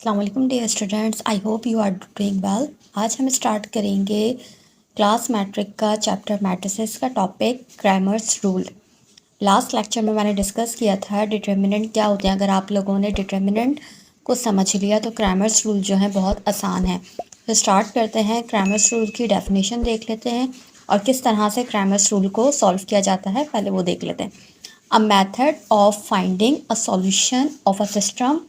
अस्सलाम वालेकुम dear students, I hope you are doing well. आज हम स्टार्ट करेंगे क्लास मैट्रिक का चैप्टर मैट्रिसेस का topic Cramer's rule. Last lecture में मैंने डिस्कस किया था डिटर्मिनेंट क्या होते हैं। अगर आप लोगों ने डिटर्मिनेंट को समझ लिया तो क्रैमर्स रूल जो है बहुत आसान है। तो स्टार्ट करते हैं, क्रैमर्स रूल की डेफिनेशन देख लेते हैं और किस तरह से क्रैमर्स रूल को सॉल्व किया जाता है पहले वो देख लेते हैं। A method of finding a solution of a system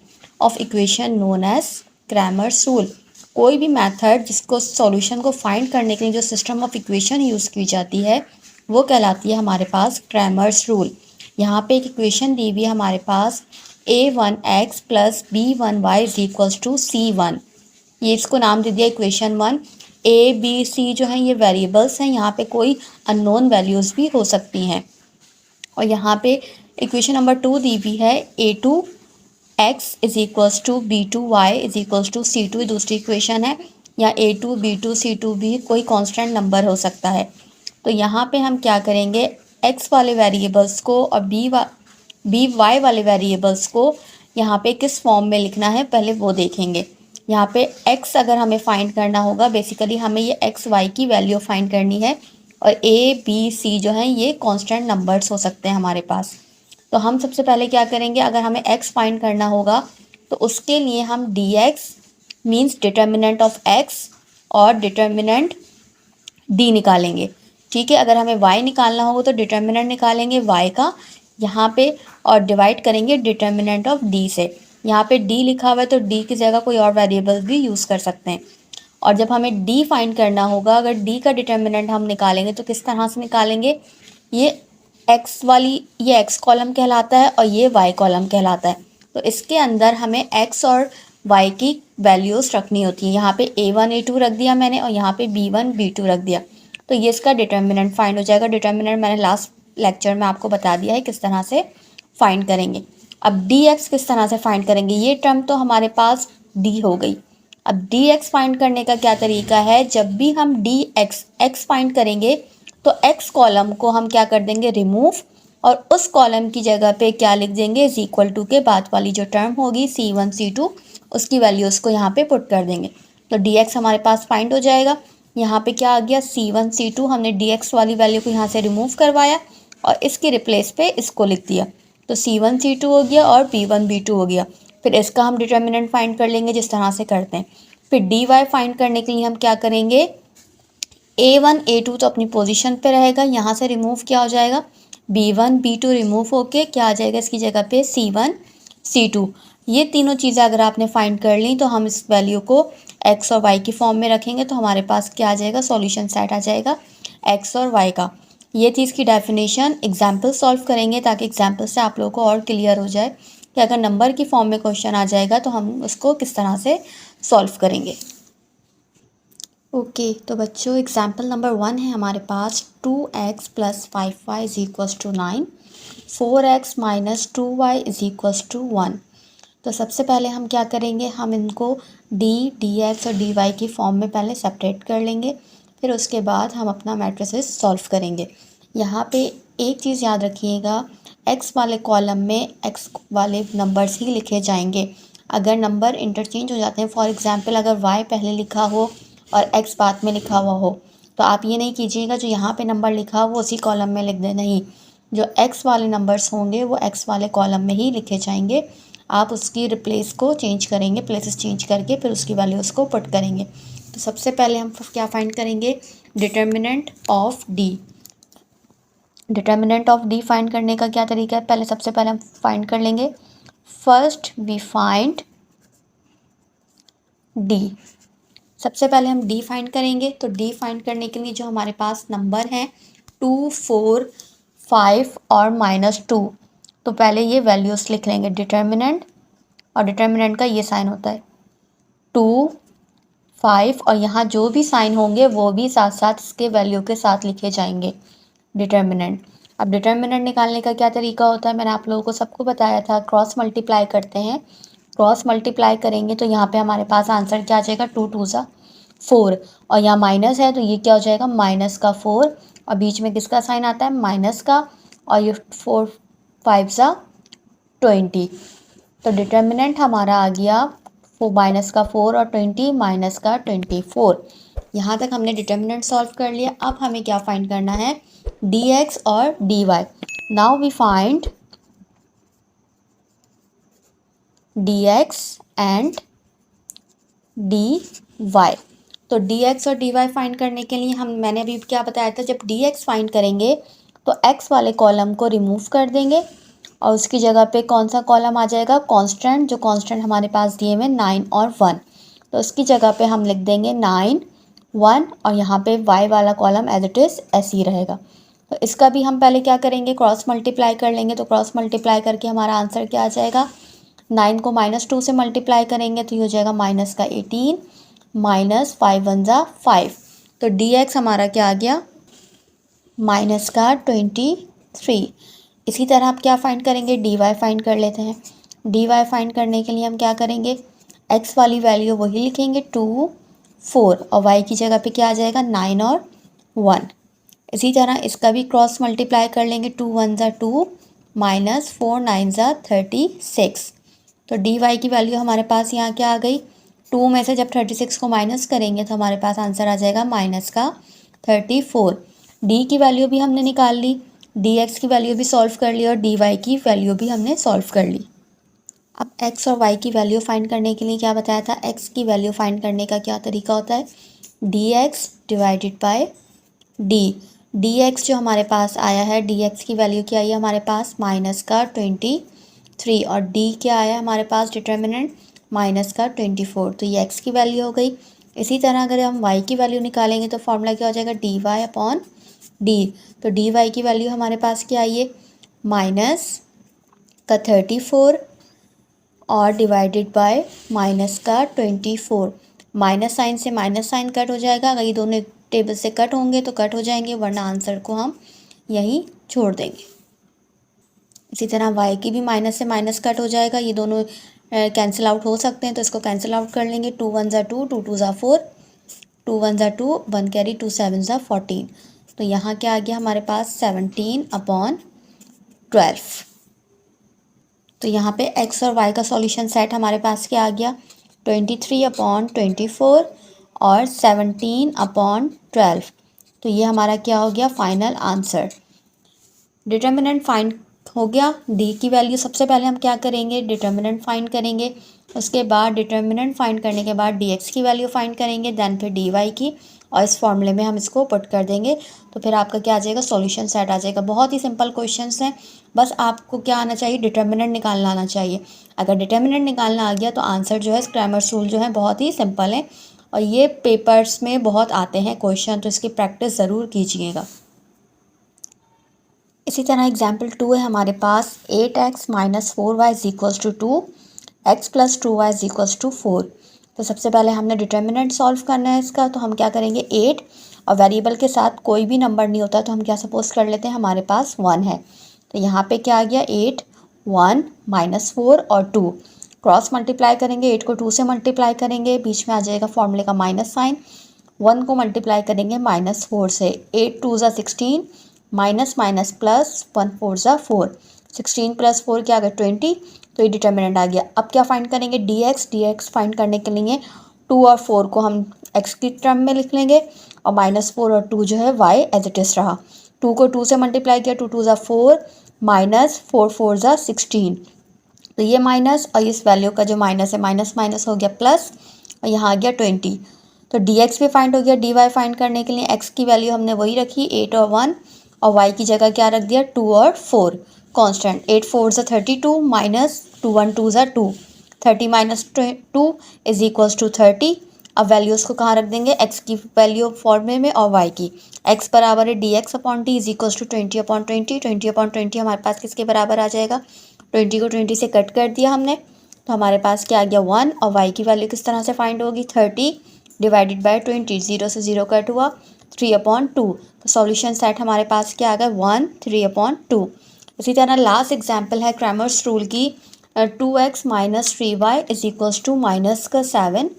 of equation known as Cramer's rule. कोई भी मेथड जिसको सॉल्यूशन को फाइंड करने के लिए जो सिस्टम ऑफ इक्वेशन यूज़ की जाती है वो कहलाती है हमारे पास क्रैमर्स रूल। यहाँ पे एक इक्वेशन दी हुई है हमारे पास a1x plus b1y is equals to c1। ये इसको नाम दे दिया इक्वेशन 1। ए बी सी जो है ये वेरिएबल्स हैं, यहाँ पे कोई अननोन वैल्यूज़ भी हो सकती हैं। और यहाँ पे इक्वेशन नंबर 2 दी हुई है a2x is equals to b2y is equals to c2। ये दूसरी इक्वेशन है। या a2 b2 c2 भी कोई कांस्टेंट नंबर हो सकता है। तो यहाँ पे हम क्या करेंगे, x वाले वेरिएबल्स को और बी वाई वाले वेरिएबल्स को यहाँ पे किस फॉर्म में लिखना है पहले वो देखेंगे। यहाँ पे x अगर हमें फाइंड करना होगा, बेसिकली हमें ये x y की वैल्यू फाइंड करनी है और a b c जो है ये कांस्टेंट नंबर्स हो सकते हैं हमारे पास। तो हम सबसे पहले क्या करेंगे, अगर हमें x फाइंड करना होगा तो उसके लिए हम dx means determinant of x और डिटर्मिनेंट d निकालेंगे। ठीक है, अगर हमें y निकालना होगा तो डिटर्मिनेंट निकालेंगे y का यहाँ पे और डिवाइड करेंगे डिटर्मिनेंट ऑफ d से। यहाँ पे d लिखा हुआ है तो d की जगह कोई और वेरिएबल भी यूज़ कर सकते हैं। और जब हमें d फाइंड करना होगा, अगर d का डिटर्मिनेंट हम निकालेंगे तो किस तरह से निकालेंगे, ये ये x कॉलम कहलाता है और ये y कॉलम कहलाता है। तो इसके अंदर हमें x और y की वैल्यूज़ रखनी होती है। यहाँ पे a1 a2 रख दिया मैंने और यहाँ पे b1 b2 रख दिया। तो ये इसका डिटर्मिनेंट फाइंड हो जाएगा। डिटर्मिनेंट मैंने लास्ट लेक्चर में आपको बता दिया है किस तरह से फाइंड करेंगे। अब dx किस तरह से फाइंड करेंगे, ये टर्म तो हमारे पास d हो गई। अब dx फाइंड करने का क्या तरीका है, जब भी हम x फाइंड करेंगे तो x कॉलम को हम क्या कर देंगे, रिमूव, और उस कॉलम की जगह पे क्या लिख देंगे, इज इक्वल टू के बाद वाली जो टर्म होगी c1 c2 उसकी वैल्यूज़ को यहाँ पे पुट कर देंगे। तो dx हमारे पास फाइंड हो जाएगा। यहाँ पे क्या आ गया, c1 c2, हमने dx वाली वैल्यू को यहाँ से रिमूव करवाया और इसके रिप्लेस पे इसको लिख दिया। तो c1 c2 हो गया और b1 b2 हो गया। फिर इसका हम डिटर्मिनेंट फाइंड कर लेंगे जिस तरह से करते हैं। फिर dy फाइंड करने के लिए हम क्या करेंगे, a1 a2 तो अपनी पोजीशन पे रहेगा, यहाँ से रिमूव क्या हो जाएगा, b1 b2 रिमूव होके क्या आ जाएगा इसकी जगह पे c1 c2। ये तीनों चीज़ें अगर आपने फाइंड कर ली तो हम इस वैल्यू को x और y की फॉर्म में रखेंगे तो हमारे पास क्या आ जाएगा, सॉल्यूशन सेट आ जाएगा x और y का। ये थी इसकी डेफिनेशन। एग्जाम्पल सॉल्व करेंगे ताकि एग्जाम्पल से आप लोगों को और क्लियर हो जाए कि अगर नंबर की फॉर्म में क्वेश्चन आ जाएगा तो हम उसको किस तरह से सॉल्व करेंगे। ओके तो बच्चों एग्जाम्पल नंबर 1 है हमारे पास 2x plus 5y is equals to 9, 4x minus 2y is equals to 1। तो सबसे पहले हम क्या करेंगे, हम इनको dx और dy की फॉर्म में पहले सेपरेट कर लेंगे, फिर उसके बाद हम अपना मैट्रिसेस सॉल्व करेंगे। यहाँ पे एक चीज़ याद रखिएगा, x वाले कॉलम में x वाले नंबर्स ही लिखे जाएंगे। अगर नंबर इंटरचेंज हो जाते हैं, फॉर एग्ज़ाम्पल अगर y पहले लिखा हो और x बाद में लिखा हुआ हो, तो आप ये नहीं कीजिएगा जो यहाँ पे नंबर लिखा हो वो उसी कॉलम में लिख दें, नहीं, जो x वाले नंबर्स होंगे वो x वाले कॉलम में ही लिखे जाएंगे। आप उसकी रिप्लेस को चेंज करेंगे, प्लेसेस चेंज करके फिर उसकी वैल्यूज़ को पुट करेंगे। तो सबसे पहले हम क्या फाइंड करेंगे, determinant of d। Determinant of d find करने का क्या तरीका है, पहले सबसे पहले हम फाइंड कर लेंगे, फर्स्ट वी फाइंड d। सबसे पहले हम d फाइंड करेंगे। तो d फाइंड करने के लिए जो हमारे पास नंबर हैं 2 4 5 और -2, तो पहले ये वैल्यूज़ लिख लेंगे, डिटर्मिनेंट, और डिटर्मिनेंट का ये साइन होता है 2 5 और यहाँ जो भी साइन होंगे वो भी साथ साथ इसके वैल्यू के साथ लिखे जाएंगे, डिटर्मिनेंट। अब डिटर्मिनेंट निकालने का क्या तरीका होता है, मैंने आप लोगों को सबको बताया था, क्रॉस मल्टीप्लाई करते हैं। क्रॉस मल्टीप्लाई करेंगे तो यहाँ पे हमारे पास आंसर क्या आ जाएगा, 2 2 ज़ा 4, और यहाँ माइनस है तो ये क्या हो जाएगा, माइनस का 4, और बीच में किसका साइन आता है, माइनस का, और ये 4 5 ज़ा 20। तो डिटर्मिनेंट हमारा आ गया माइनस का 4 और 20 माइनस का 24। यहाँ तक हमने डिटर्मिनेंट सॉल्व कर लिया। अब हमें क्या फाइंड करना है, dx और dy। Now we find dx and dy। तो dx और dy फाइंड करने के लिए मैंने अभी क्या बताया था, जब dx फाइंड करेंगे तो x वाले कॉलम को रिमूव कर देंगे और उसकी जगह पे कौन सा कॉलम आ जाएगा, कांस्टेंट। जो कांस्टेंट हमारे पास दिए हुए 9 और 1, तो उसकी जगह पे हम लिख देंगे 9 1 और यहाँ पे y वाला कॉलम एज इट इज़ ऐसे ही रहेगा। तो इसका भी हम पहले क्या करेंगे, क्रॉस मल्टीप्लाई कर लेंगे। तो क्रॉस मल्टीप्लाई करके हमारा आंसर क्या आ जाएगा, 9 को -2 से मल्टीप्लाई करेंगे तो ये हो जाएगा माइनस का 18 माइनस 5 1 ज़ा 5। तो dx हमारा क्या आ गया, माइनस का 23। इसी तरह आप क्या फाइंड करेंगे, dy फाइंड कर लेते हैं। dy फाइंड करने के लिए हम क्या करेंगे, x वाली वैल्यू वही लिखेंगे 2 4 और y की जगह पे क्या आ जाएगा 9 और 1। इसी तरह इसका भी क्रॉस मल्टीप्लाई कर लेंगे, 2 1 ज़ा 2 माइनस 4 9 ज़ा 36। तो dy की वैल्यू हमारे पास यहाँ क्या आ गई, 2 में से जब 36 को माइनस करेंगे तो हमारे पास आंसर आ जाएगा माइनस का 34। d की वैल्यू भी हमने निकाल ली, dx की वैल्यू भी सॉल्व कर ली और dy की वैल्यू भी हमने सॉल्व कर ली। अब x और y की वैल्यू फाइंड करने के लिए क्या बताया था, x की वैल्यू फाइंड करने का क्या तरीका होता है, dx divided by d। dx जो हमारे पास आया है, dx की वैल्यू क्या आई है हमारे पास, माइनस का 23 और d क्या आया हमारे पास, डिटर्मिनेंट माइनस का 24। तो ये x की वैल्यू हो गई। इसी तरह अगर हम y की वैल्यू निकालेंगे तो फॉर्मूला क्या हो जाएगा, dy अपॉन d। तो dy की वैल्यू हमारे पास क्या आई है, माइनस का 34 और डिवाइडेड बाय माइनस का 24। माइनस साइन से माइनस साइन कट हो जाएगा, अगर ये दोनों टेबल से कट होंगे तो कट हो जाएंगे, वरना आंसर को हम यहीं छोड़ देंगे। इसी तरह y की भी माइनस से माइनस कट हो जाएगा, ये दोनों कैंसिल आउट हो सकते हैं तो इसको कैंसिल आउट कर लेंगे। 2 1 ज़ा 2 2 2 ज़ा 4 2 1 ज़ा 2 1 कैरी 2 7 ज़ा 14। तो यहाँ क्या आ गया हमारे पास 17 अपॉन 12। तो यहाँ पे x और y का सॉल्यूशन सेट हमारे पास क्या आ गया, 23 अपॉन 24 और 17 अपॉन 12। तो ये हमारा क्या हो गया, फाइनल आंसर। डिटर्मिनेंट फाइंड हो गया। d की वैल्यू सबसे पहले हम क्या करेंगे, डिटर्मिनेंट फाइंड करेंगे। उसके बाद डिटर्मिनेंट फाइंड करने के बाद dx की वैल्यू फाइंड करेंगे, देन फिर dy की, और इस फॉर्मूले में हम इसको पुट कर देंगे। तो फिर आपका क्या आ जाएगा, सॉल्यूशन सेट आ जाएगा। बहुत ही सिंपल क्वेश्चंस हैं, बस आपको क्या आना चाहिए, डिटर्मिनेंट निकालना आना चाहिए। अगर डिटर्मिनेंट निकालना आ गया तो आंसर जो है, क्रैमर्स रूल जो है बहुत ही सिंपल है और ये पेपर्स में बहुत आते हैं क्वेश्चन, तो इसकी प्रैक्टिस ज़रूर कीजिएगा। इसी तरह एग्जाम्पल 2 है हमारे पास, 8x minus 4y is equals to 2, x plus 2y is equals to 4। तो सबसे पहले हमने डिटर्मिनेंट सॉल्व करना है इसका। तो हम क्या करेंगे, 8 और वेरिएबल के साथ कोई भी नंबर नहीं होता तो हम क्या सपोज कर लेते हैं, हमारे पास 1 है। तो यहाँ पे क्या आ गया, 8 1 माइनस 4 और 2, क्रॉस मल्टीप्लाई करेंगे, 8 को 2 से मल्टीप्लाई करेंगे, बीच में आ जाएगा फॉर्मूले का माइनस साइन। 1 को मल्टीप्लाई करेंगे -4 से, 8 2 ज़ा 16 माइनस माइनस प्लस 1 4 ज़ा 4, 16 प्लस 4 क्या आ गया 20। तो ये डिटर्मिनेंट आ गया। अब क्या फाइंड करेंगे, dx फाइंड करने के लिए 2 और 4 को हम x की टर्म में लिख लेंगे और -4 और 2 जो है y एज इट इज़ रहा। 2 को 2 से मल्टीप्लाई किया, 2 2 ज़ा 4 माइनस 4 4 ज़ा 16। तो ये माइनस और इस वैल्यू का जो माइनस है, माइनस माइनस हो गया प्लस और यहाँ आ गया 20। तो dx भी फाइंड हो गया। dy फाइंड करने के लिए x की वैल्यू हमने वही रखी 8 और 1 और y की जगह क्या रख दिया 2 और 4 कांस्टेंट। 8 4 ज़ा 32 माइनस 2 1 2 ज़ा 2, 30 माइनस 2 इज इक्वल्स टू 30। अब वैल्यूज़ को कहाँ रख देंगे, x की वैल्यू फॉर्मूले में और y की। x बराबर है dx upon T is equals to 20 upon 20, 20 upon 20 हमारे पास किसके बराबर आ जाएगा, 20 को 20 से कट कर दिया हमने तो हमारे पास क्या आ गया 1। और y की वैल्यू किस तरह से फाइंड होगी, 30 डिवाइडेड बाय 20, 0 से 0 कट हुआ, 3 अपॉन 2। तो सॉल्यूशन सेट हमारे पास क्या आ गया 1 3 अपॉन 2। इसी तरह लास्ट एग्जाम्पल है क्रैमर्स रूल की, 2x minus 3y is equals to minus का 7,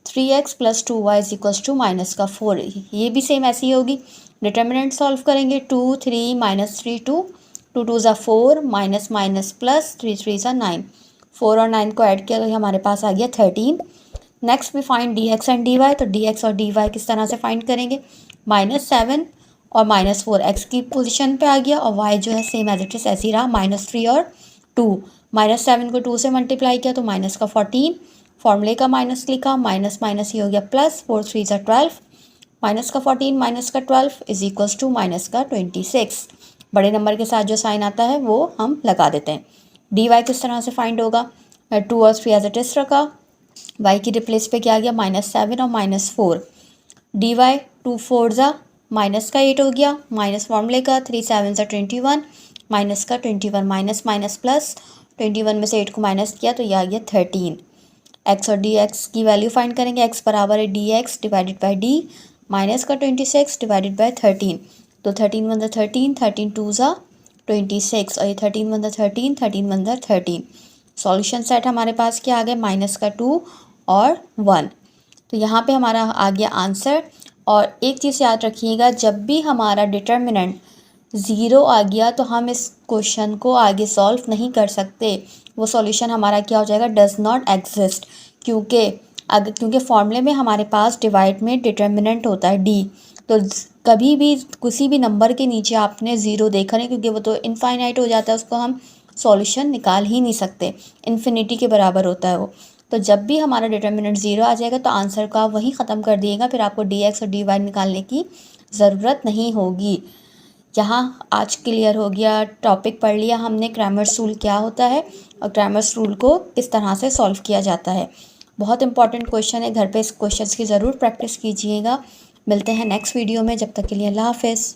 3x plus 2y is equals to minus का 4। ये भी सेम ऐसी होगी। डिटर्मिनेंट सॉल्व करेंगे, 2 3 माइनस 3 2, 2 2 ज़ा 4 माइनस माइनस प्लस 3 3 ज़ा 9, 4 और 9 को ऐड किया तो ये हमारे पास आ गया 13। Next we find D X and D Y. तो डी एक्स और डी वाई किस तरह से फाइंड करेंगे, -7 और -4 एक्स की पोजीशन पे आ गया और वाई जो है सेम एज इट इज ऐसे ही रहा, -3 और 2। -7 को 2 से मल्टीप्लाई किया तो माइनस का 14, फॉर्मूले का माइनस लिखा, माइनस माइनस ही हो गया प्लस, 4 3 ज़ा 12, माइनस का 14 माइनस का 12 इज इक्वल्स टू माइनस का 26। बड़े नंबर के साथ जो साइन आता है वो हम लगा देते हैं। डी वाई किस तरह से फाइंड होगा, 2 और 3 एज इट इज रखा, वाई की रिप्लेस पे क्या आ गया, -7 और -4। डी वाई 2 4 ज़ा माइनस का 8 हो गया, माइनस फॉर्मूले का, 3 7 ज़ा 21, माइनस का 21, माइनस माइनस प्लस, 21 में से 8 को माइनस किया तो यह आ गया 13। एक्स और डी एक्स की वैल्यू फाइंड करेंगे, एक्स बराबर है D x divided by D, minus का 26 डिवाइडेड बाई 13। तो 13 1 13, 13 2 ज़ा 26 और ये 13 1 13, 13 1 13। सॉल्यूशन सेट हमारे पास क्या आ गया, माइनस का 2 और 1। तो यहाँ पे हमारा आ गया आंसर। और एक चीज़ याद रखिएगा, जब भी हमारा डिटर्मिनेंट 0 आ गया तो हम इस क्वेश्चन को आगे सॉल्व नहीं कर सकते, वो सॉल्यूशन हमारा क्या हो जाएगा, डज़ नॉट एग्जिस्ट। क्योंकि फॉर्मूले में हमारे पास डिवाइड में डिटर्मिनेंट होता है डी, तो कभी भी किसी भी नंबर के नीचे आपने 0 देखा नहीं, क्योंकि वो तो इनफाइनाइट हो जाता है, उसको हम सॉल्यूशन निकाल ही नहीं सकते, इन्फिनिटी के बराबर होता है वो। तो जब भी हमारा डिटर्मिनेंट 0 आ जाएगा तो आंसर को आप वहीं ख़त्म कर दिएगा, फिर आपको डी एक्स और डी वाई निकालने की ज़रूरत नहीं होगी। यहाँ आज क्लियर हो गया, टॉपिक पढ़ लिया हमने, क्रैमर्स रूल क्या होता है और क्रैमर्स रूल को किस तरह से सॉल्व किया जाता है। बहुत इंपॉर्टेंट क्वेश्चन है, घर पे इस क्वेश्चन की ज़रूर प्रैक्टिस कीजिएगा। मिलते हैं नेक्स्ट वीडियो में, जब तक के लिए अल्लाह हाफ़िज़।